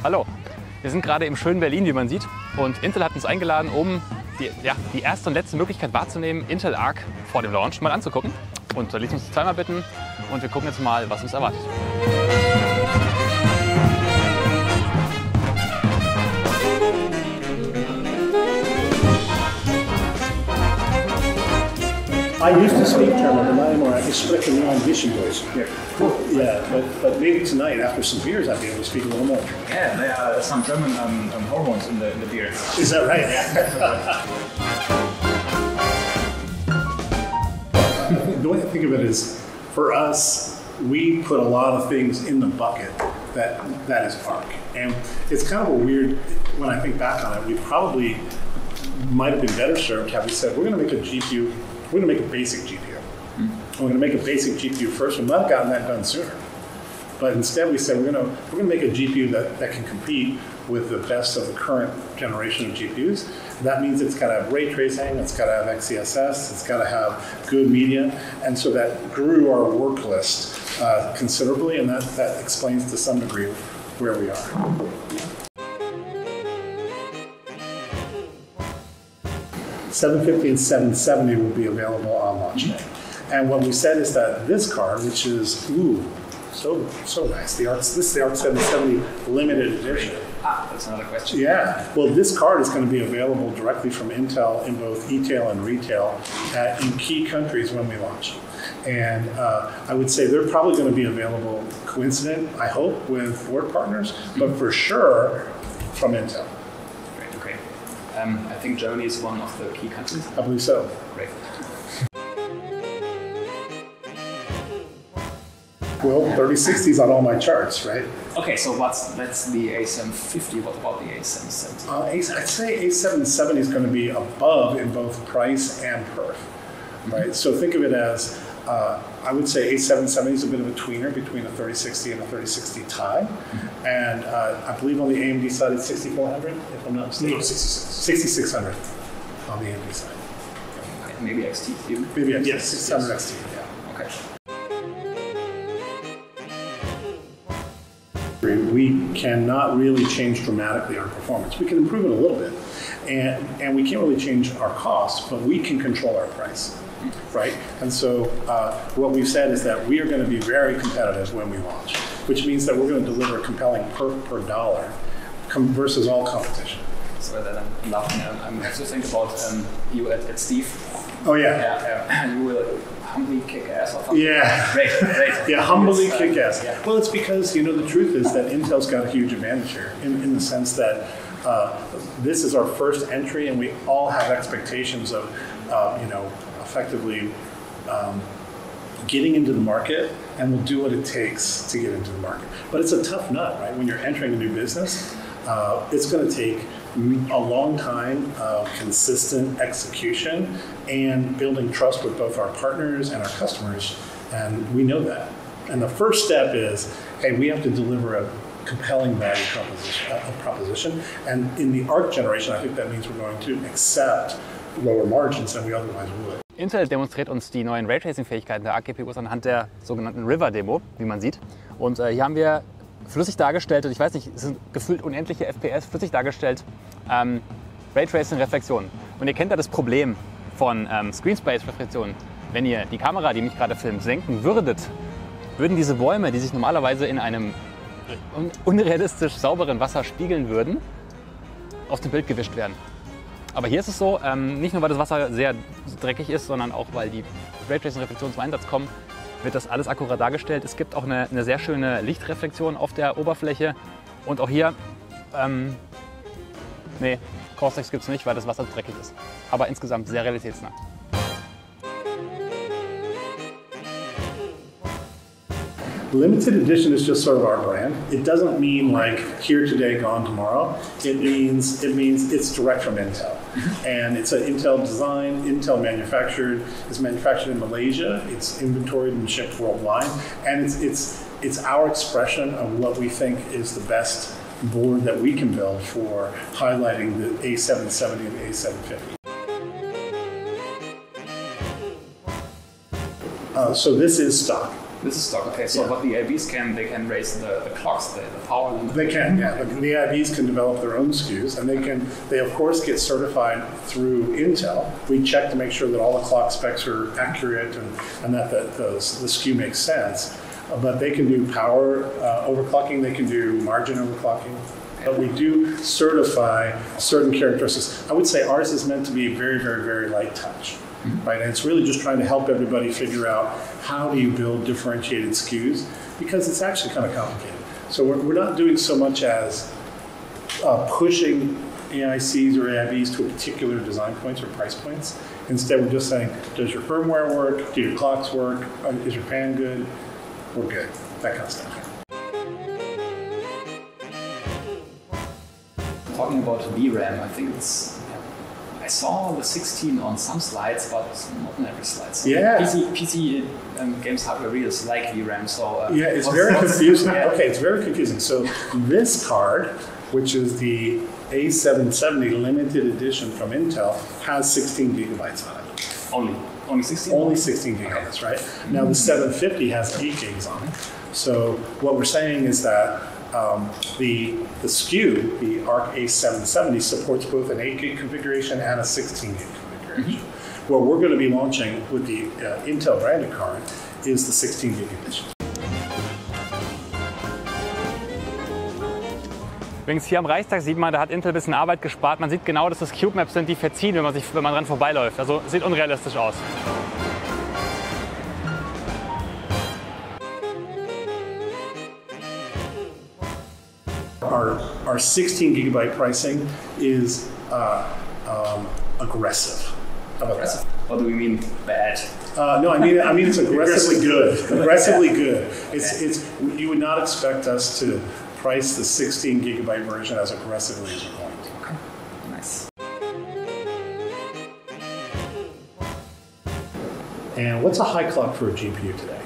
Hallo, wir sind gerade im schönen Berlin, wie man sieht. Und Intel hat uns eingeladen, um die erste und letzte Möglichkeit wahrzunehmen, Intel ARC vor dem Launch mal anzugucken. Und da ließen uns zweimal bitten und wir gucken jetzt mal, was uns erwartet. I used to speak German, but not anymore. Ich spreche nur ein bisschen Deutsch. Yeah, but maybe tonight, after some beers, I'll be able to speak a little more. Yeah, there are some German hormones in the beer. Is that right? The way I think of it is, for us, we put a lot of things in the bucket that is ARC. And it's kind of a weird, when I think back on it, we probably might have been better served had we said, we're going to make a GPU. We're going to make a basic GPU. We're going to make a basic GPU first. We might have gotten that done sooner. But instead we said we're going to make a GPU that can compete with the best of the current generation of GPUs. That means it's got to have ray tracing, it's got to have XeSS, it's got to have good media. And so that grew our work list considerably, and that explains to some degree where we are. $750 and $770 will be available on launch day. And what we said is that this card, which is, so nice. This is the ARC-770 Limited Edition. That's another question. Yeah. Well, this card is going to be available directly from Intel in both e-tail and retail in key countries when we launch. And I would say they're probably going to be available coincident, I hope, with Boardpartners, but for sure from Intel. I think Germany is one of the key countries. I believe so. Great. Well, 3060's on all my charts, right? Okay, so that's the A750. What about the A770? I'd say A770 is going to be above in both price and perf, right? So think of it as, I would say A770 is a bit of a tweener between a 3060 and a 3060 Ti. And I believe on the AMD side it's 6400, if I'm not mistaken. No, 6600 on the AMD side. Okay, maybe XT even? Maybe XT, yes, 600 XT, yeah. Okay. We cannot really change dramatically our performance. We can improve it a little bit, and we can't really change our costs, but we can control our price, right? And so what we've said is that we are going to be very competitive when we launch, which means that we're going to deliver compelling per dollar versus all competition. So that I'm laughing. I'm have to think about you at Steve. Oh yeah. Yeah. You will humbly kick ass or something. Yeah. Great. Yeah, humbly kick ass. Yeah. Well, it's because, the truth is that Intel's got a huge advantage here in the sense that this is our first entry and we all have expectations of, effectively getting into the market, and we'll do what it takes to get into the market. But it's a tough nut, right? When you're entering a new business, it's going to take a long time of consistent execution and building trust with both our partners and our customers, and we know that. And the first step is, hey, we have to deliver a compelling value proposition. And in the ARC generation, I think that means we're going to accept lower margins than we otherwise would. Intel demonstriert uns die neuen Raytracing-Fähigkeiten der ARC-GPUs anhand der sogenannten River-Demo, wie man sieht. Und hier haben wir flüssig dargestellt, und ich weiß nicht, es sind gefühlt unendliche FPS, flüssig dargestellt, Raytracing-Reflexionen. Und ihr kennt ja das Problem von Screenspace-Reflexionen. Wenn ihr die Kamera, die mich gerade filmt, senken würdet, würden diese Bäume, die sich normalerweise in einem unrealistisch sauberen Wasser spiegeln würden, aus dem Bild gewischt werden. Aber hier ist es so, nicht nur weil das Wasser sehr dreckig ist, sondern auch weil die Raytracing-Reflexionen zum Einsatz kommen, wird das alles akkurat dargestellt. Es gibt auch eine sehr schöne Lichtreflexion auf der Oberfläche. Und auch hier, nee, Caustics gibt es nicht, weil das Wasser dreckig ist. Aber insgesamt sehr realitätsnah. Limited edition is just sort of our brand. It doesn't mean like here today, gone tomorrow. It means it's direct from Intel, and it's an Intel design, Intel manufactured. It's manufactured in Malaysia. It's inventoried and shipped worldwide, and it's our expression of what we think is the best board that we can build for highlighting the A770 and A750. So this is stock. This is stock. Okay, so what the AIBs can, they can raise the clocks, the power limit. They can, yeah. The AIBs can develop their own SKUs, and they of course get certified through Intel. We check to make sure that all the clock specs are accurate and that the SKU makes sense. But they can do power overclocking, they can do margin overclocking. But we do certify certain characteristics. I would say ours is meant to be very, very, very light touch. Right, and it's really just trying to help everybody figure out how do you build differentiated SKUs, because it's actually kind of complicated. So we're not doing so much as pushing AICs or AIBs to a particular design points or price points. Instead, we're just saying, does your firmware work? Do your clocks work? Is your fan good? We're good. That kind of stuff. Talking about VRAM, I think I saw the 16 on some slides, but not on every slide. So yeah. PC games hardware readers like VRAM, so... yeah, it's very confusing. Okay, it's very confusing. So this card, which is the A770 Limited Edition from Intel, has 16 gigabytes on it. Only 16? Only 16 gigabytes, right? Now the 750 has 8 gigs on it. So what we're saying is that the SKU, the ARC-A770, supports both an 8 gig configuration and a 16 gig configuration. What we're going to be launching with the Intel branded card is the 16 gig edition. Übrigens hier am Reichstag sieht man, da hat Intel ein bisschen Arbeit gespart. Man sieht genau, dass das Cube Maps sind, die verziehen, wenn man dran vorbeiläuft. Also sieht unrealistisch aus. Our 16 gigabyte pricing is aggressive. How about that? What do we mean bad? No, I mean it's aggressively good. Aggressively good. It's you would not expect us to price the 16 gigabyte version as aggressively as we're going to. Okay, nice. And what's a high clock for a GPU today?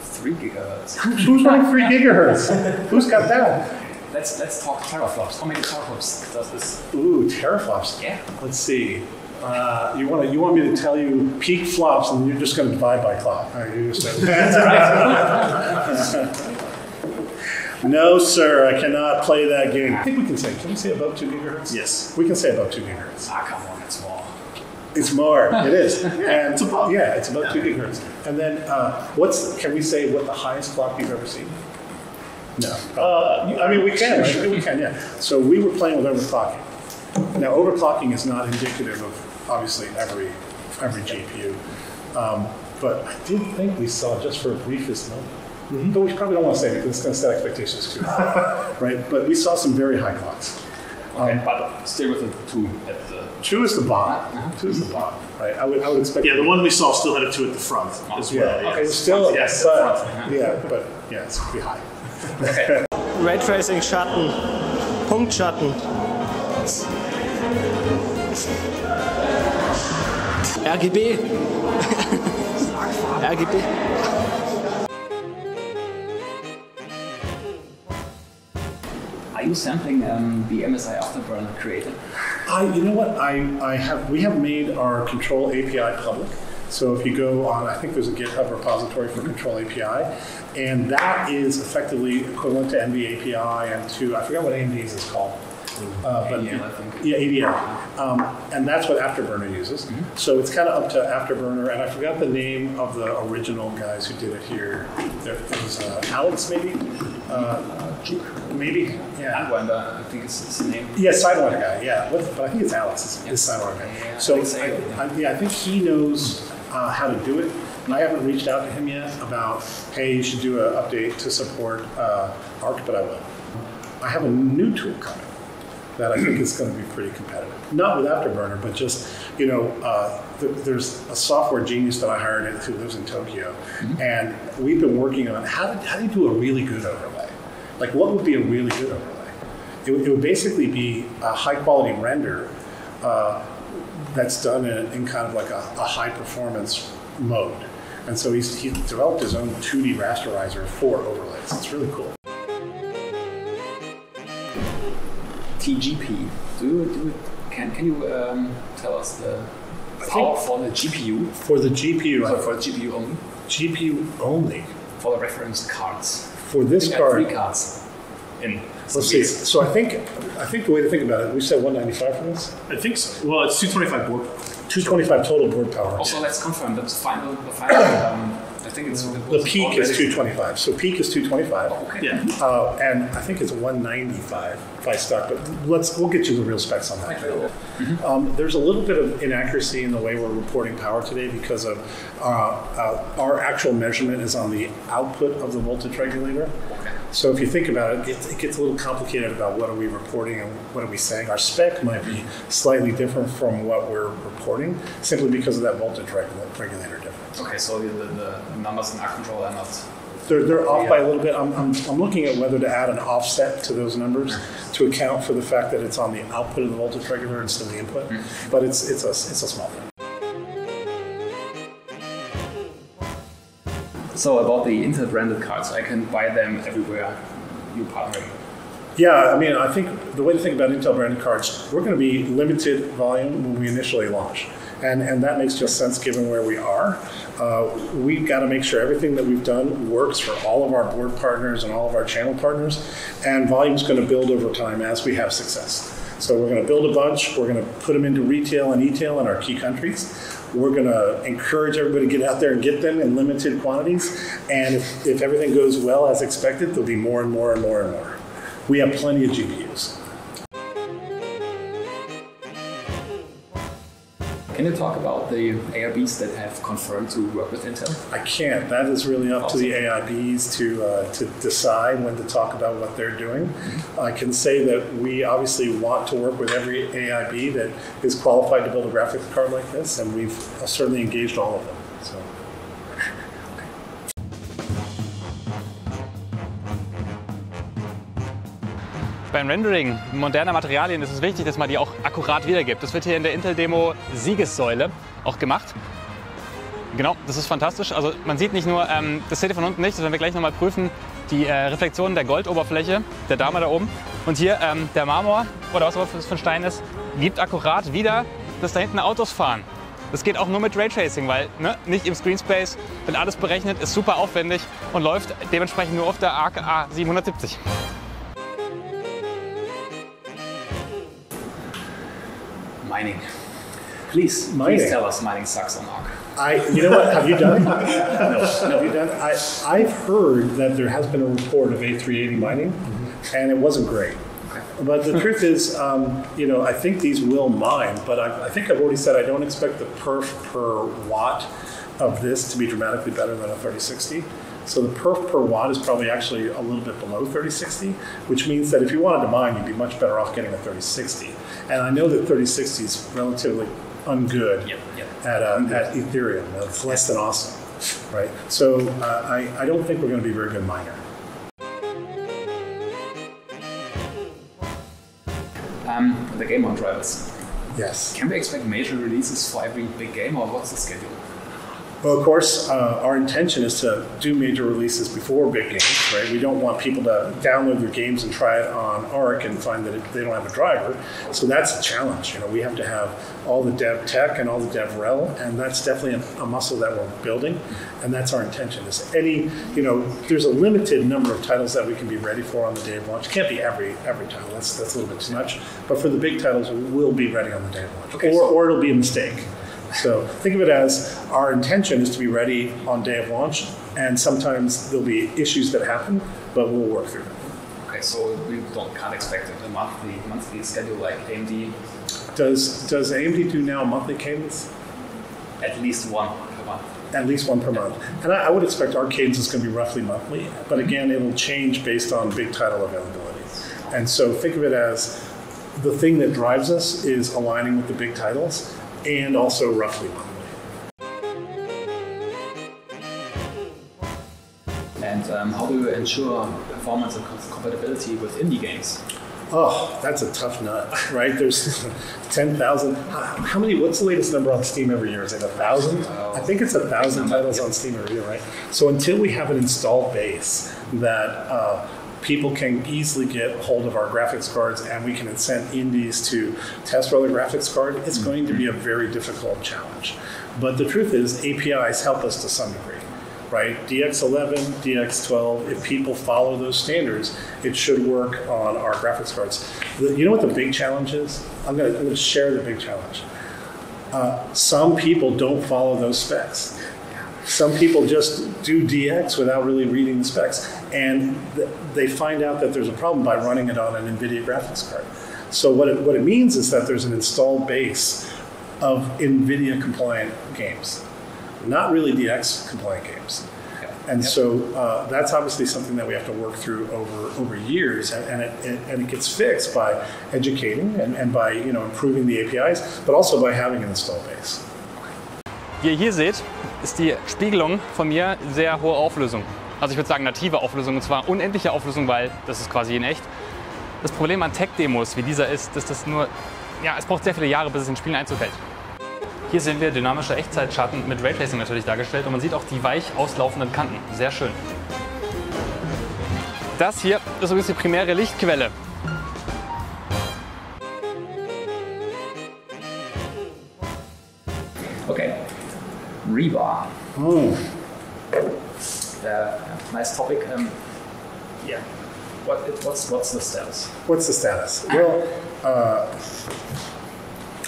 3 gigahertz. Who's running 3 gigahertz? Who's got that? Let's talk teraflops. How many teraflops does this? Ooh, teraflops. Yeah. Let's see. You want me to tell you peak flops, and you're just going to divide by clock. That's right. No, sir, I cannot play that game. I think we can say. Can we say above 2 gigahertz? Yes. We can say above 2 gigahertz. Ah, come on, it's more. It's more. It is. And it's above. Yeah, it's above 2 gigahertz. And then, can we say what the highest clock you've ever seen? No. I mean, we can. Right? We can, yeah. So we were playing with overclocking. Now, overclocking is not indicative of, obviously, every GPU. But I did think we saw, just for a briefest moment, but we probably don't want to say it because it's going to set expectations too high, right? But we saw some very high clocks. Okay, but still with the 2 at the... 2 is the bottom. 2 is the bottom, right? I would expect... Yeah, the one we saw still had a 2 at the front as well. Yeah, okay, still, yes, but it's pretty high. Okay. Raytracing Schatten, Punktschatten. RGB. RGB. Are you sampling the MSI Afterburner created? You know what? We have made our control API public. So if you go on, I think there's a GitHub repository for Control API, and that is effectively equivalent to NV API and to, I forgot what AMD's is called. But ADL, I think. Yeah, ADL. And that's what Afterburner uses. So it's kind of up to Afterburner, and I forgot the name of the original guys who did it here. There was Alex, maybe? Maybe? Yeah. Sidewinder, I think it's the name. Yeah, Sidewinder guy, yeah. But I think it's Alex, it's Sidewinder guy. Yeah, so I think he knows how to do it. And I haven't reached out to him yet about, hey, you should do an update to support ARC, but I will. I have a new tool coming that I think is going to be pretty competitive. Not with Afterburner, but just, there's a software genius that I hired who lives in Tokyo, and we've been working on how do you do a really good overlay? Like, what would be a really good overlay? It would basically be a high quality render that's done in kind of like a high performance mode. And so he's developed his own 2D rasterizer for overlays. It's really cool. TGP. Can you tell us the power for the GPU? For the GPU. So for GPU only? GPU only. for the reference cards. For this We got card, 3 cards in. let's see. So I think the way to think about it, we said 195 for this. I think so. Well, it's 225 board. 225 total board power. Also, let's confirm that the final I think it's The peak is 225. So peak is 225. Okay. Yeah. And I think it's 195 by stock, but we'll get you the real specs on that. There's a little bit of inaccuracy in the way we're reporting power today because of our actual measurement is on the output of the voltage regulator. So if you think about it, it gets a little complicated about what are we reporting and what are we saying. Our spec might be slightly different from what we're reporting simply because of that voltage regulator difference. Okay, so the numbers in ARC control are not. They're off by a little bit. I'm looking at whether to add an offset to those numbers to account for the fact that it's on the output of the voltage regulator instead of the input. But it's a small thing. So about the Intel branded cards, I can buy them everywhere you partner. Yeah, I mean, I think the way to think about Intel branded cards, we're going to be limited volume when we initially launch. And that makes just sense given where we are. We've got to make sure everything that we've done works for all of our board partners and all of our channel partners. And volume's going to build over time as we have success. So we're going to build a bunch. We're going to put them into retail and e-tail in our key countries. We're going to encourage everybody to get out there and get them in limited quantities. And if everything goes well as expected, there'll be more and more and more and more. We have plenty of GPUs. Can you talk about the AIBs that have confirmed to work with Intel? I can't. That is really up to the AIBs to decide when to talk about what they're doing. I can say that we obviously want to work with every AIB that is qualified to build a graphics card like this, and we've certainly engaged all of them. So. Beim Rendering moderner Materialien ist es wichtig, dass man die auch akkurat wiedergibt. Das wird hier in der Intel-Demo Siegessäule auch gemacht. Genau, das ist fantastisch. Also man sieht nicht nur, das seht ihr von unten nicht, das werden wir gleich nochmal prüfen, die Reflexionen der Goldoberfläche, der Dame da oben. Und hier der Marmor, oder was auch das für ein Stein ist, gibt akkurat wieder, dass da hinten Autos fahren. Das geht auch nur mit Raytracing, weil nicht im Screenspace, wird alles berechnet, ist super aufwendig und läuft dementsprechend nur auf der ARC A770. Mining. Please tell us mining sucks on ARC. You know what? Have you done? No. Have you done? I've heard that there has been a report of A380 mining, and it wasn't great. But the truth is, I think these will mine, but I think I've already said I don't expect the perf per watt of this to be dramatically better than a 3060. So the perf per watt is probably actually a little bit below 3060, which means that if you wanted to mine, you'd be much better off getting a 3060. And I know that 3060 is relatively ungood at Ethereum. It's less than awesome, right? So I don't think we're going to be a very good miner. The game on drivers. Yes. Can we expect major releases for every big game, or what's the schedule? Well, of course, our intention is to do major releases before big games, right? We don't want people to download their games and try it on ARC and find that they don't have a driver. So that's a challenge. We have to have all the dev tech and all the dev rel, and that's definitely a muscle that we're building, and that's our intention. There's a limited number of titles that we can be ready for on the day of launch. It can't be every title. That's a little bit too much. But for the big titles, we'll be ready on the day of launch, or it'll be a mistake. So think of it as our intention is to be ready on day of launch, and sometimes there'll be issues that happen, but we'll work through them. Okay, so we can't expect a monthly schedule like AMD. Does AMD do now monthly cadence? At least one per month. At least one per month. And I would expect our cadence is going to be roughly monthly, but again, it'll change based on big title availability. And so think of it as the thing that drives us is aligning with the big titles, and also roughly monthly. And how do you ensure performance and compatibility with indie games? Oh, that's a tough nut, right? There's 10,000. How many? What's the latest number on Steam every year? Is it 1,000? I think it's 1,000 titles on Steam every year, right? So until we have an installed base that people can easily get hold of our graphics cards, and we can incent indies to test for the graphics card, it's going to be a very difficult challenge. But the truth is, APIs help us to some degree, right? DX11, DX12, if people follow those standards, it should work on our graphics cards. You know what the big challenge is? I'm gonna share the big challenge. Some people don't follow those specs. Some people just do DX without really reading the specs, and they find out that there's a problem by running it on an NVIDIA graphics card. So what it means is that there's an installed base of NVIDIA compliant games, not really DX compliant games. And so that's obviously something that we have to work through over years, and it gets fixed by educating and by improving the APIs, but also by having an installed base. Wie ihr hier seht, ist die Spiegelung von mir sehr hohe Auflösung. Also ich würde sagen native Auflösung, und zwar unendliche Auflösung, weil das ist quasi in echt. Das Problem an Tech-Demos wie dieser ist, dass das nur, es braucht sehr viele Jahre, bis es in Spielen Einzug hält. Hier sehen wir dynamische Echtzeitschatten mit Raytracing natürlich dargestellt, und man sieht auch die weich auslaufenden Kanten. Sehr schön. Das hier ist übrigens die primäre Lichtquelle. Okay. Rebar. Oh. Nice topic. Yeah. What's the status? What's the status? Well,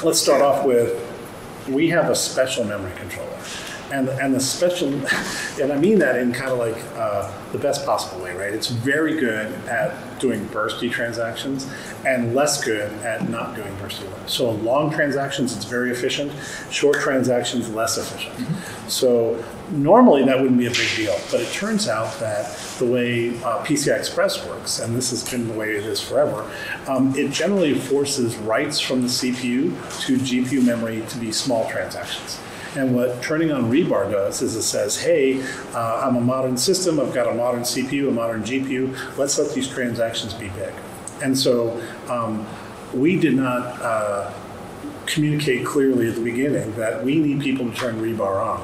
let's start off with, we have a special memory controller. And the special, and I mean that in kind of like the best possible way, right? It's very good at doing bursty transactions and less good at not doing bursty ones. So long transactions, it's very efficient. Short transactions, less efficient. Mm-hmm. So normally that wouldn't be a big deal, but it turns out that the way PCI Express works, and this has been the way it is forever, it generally forces writes from the CPU to GPU memory to be small transactions. And what turning on Rebar does is it says, hey, I'm a modern system, I've got a modern CPU, a modern GPU, let's let these transactions be big. And so we did not communicate clearly at the beginning that we need people to turn Rebar on.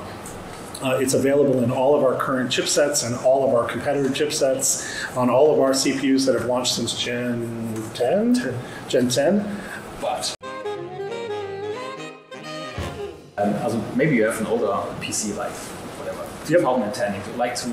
It's available in all of our current chipsets and all of our competitor chipsets, on all of our CPUs that have launched since Gen 10. But also maybe you have an older PC, like whatever, 2010, you'd like to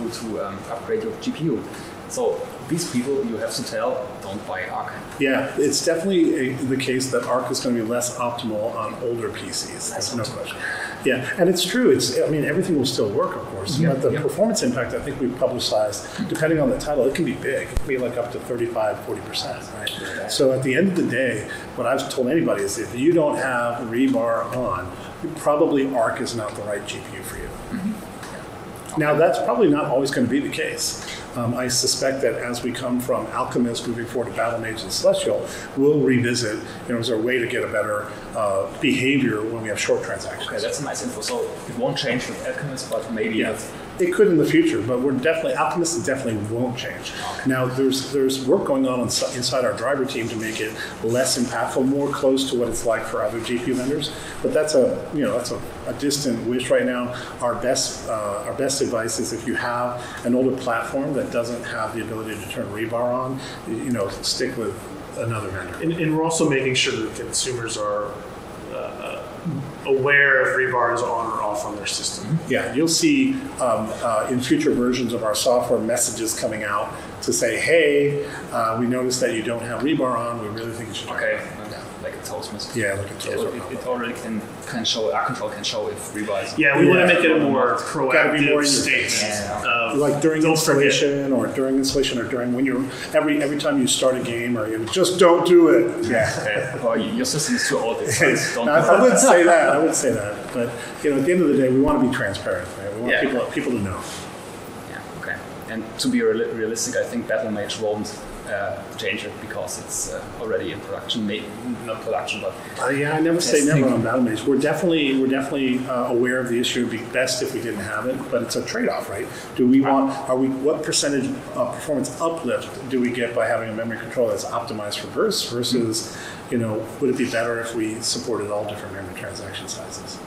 upgrade your GPU. So these people, you have to tell, don't buy ARC. Yeah, it's definitely the case that ARC is going to be less optimal on older PCs. That's no question. Yeah, and it's true. Everything will still work, of course, but the performance impact, I think we've publicized, depending on the title, it can be big. It can be like up to 35–40%, right? Yeah. So at the end of the day, what I've told anybody is if you don't have Rebar on, probably ARC is not the right GPU for you. Mm-hmm. Now, that's probably not always going to be the case. I suspect that as we come from Alchemist moving forward to Battle Mage and Celestial, we'll revisit, is there a way to get a better behavior when we have short transactions? Okay, that's a nice info. So it won't change with Alchemist, but maybe it could in the future, but Alchemist definitely won't change. Okay. Now, there's work going on inside our driver team to make it less impactful, more close to what it's like for other GPU vendors. But that's a distant wish right now. Our best advice is if you have an older platform that doesn't have the ability to turn Rebar on, stick with another vendor. And we're also making sure that consumers are aware if Rebar is on or off on their system. Yeah, you'll see in future versions of our software messages coming out to say, hey, we noticed that you don't have Rebar on, we really think you should. Okay. Like a toast message. Yeah, like a toast. So it already can show, ARC control can show if Rebar is. Yeah, we want to make it a more proactive statement. Like during installation or during when you're every time you start a game or you just don't do it. Yeah. Or your system is too old. I would say that. But at the end of the day, we want to be transparent. Right? We want people to know. Yeah. Okay. And to be realistic, I think Battle Mage won't change it because it's already in production. Maybe not production, but I never say never on Battle Mage. We're definitely aware of the issue. It'd be best if we didn't have it, but it's a trade-off, right? What percentage of performance uplift do we get by having a memory controller that's optimized for bursts versus, would it be better if we supported all different memory transaction sizes?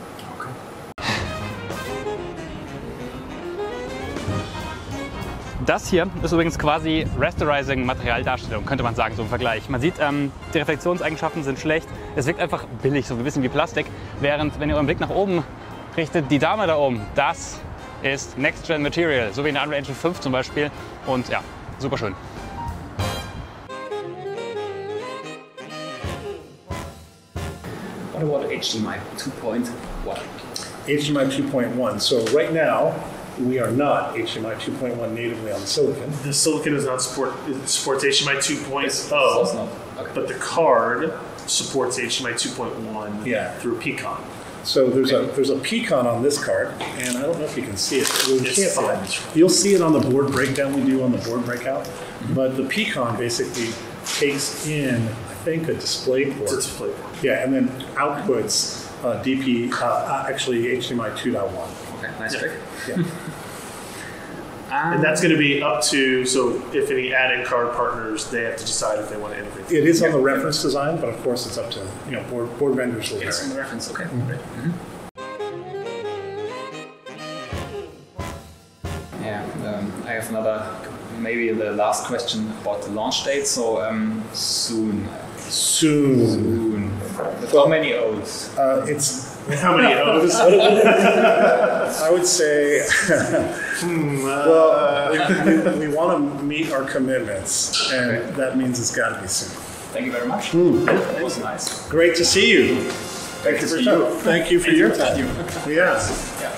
Das hier ist übrigens quasi Rasterizing-Materialdarstellung, könnte man sagen, so im Vergleich. Man sieht, die Reflexionseigenschaften sind schlecht. Es wirkt einfach billig, so ein bisschen wie Plastik. Während, wenn ihr euren Blick nach oben richtet, die Dame da oben, das ist Next-Gen Material, so wie in der Unreal Engine 5 zum Beispiel. Und ja, super schön. What about HDMI 2.1? HDMI 2.1. So right now, we are not HDMI 2.1 natively on the silicon. The silicon does not support, it supports HDMI 2.0, It's not. Okay. but the card supports HDMI 2.1 Yeah. through Pecan. So there's a Pecan on this card, and I don't know if you can see it. Well, you It's can't see fine. it. You'll see it on the board breakdown we do on the board breakout. But the Pecan basically takes in, I think, a display port. It's a display port. Yeah, and then outputs actually HDMI 2.1. Okay, nice trick. Yeah. And that's going to be up to, so if any add-in card partners, they have to decide if they want to integrate. It is on the reference design, but of course it's up to board vendors. will It's in decide. the reference, okay. Great. Yeah, I have another, maybe the last question about the launch date. So soon. Soon. With how many O's? It's How many O's? I would say, well, we want to meet our commitments, and that means it's got to be soon. Thank you very much. That was nice. Great to see you. Thank you for your time. Thank you for your time. Yes. Yeah.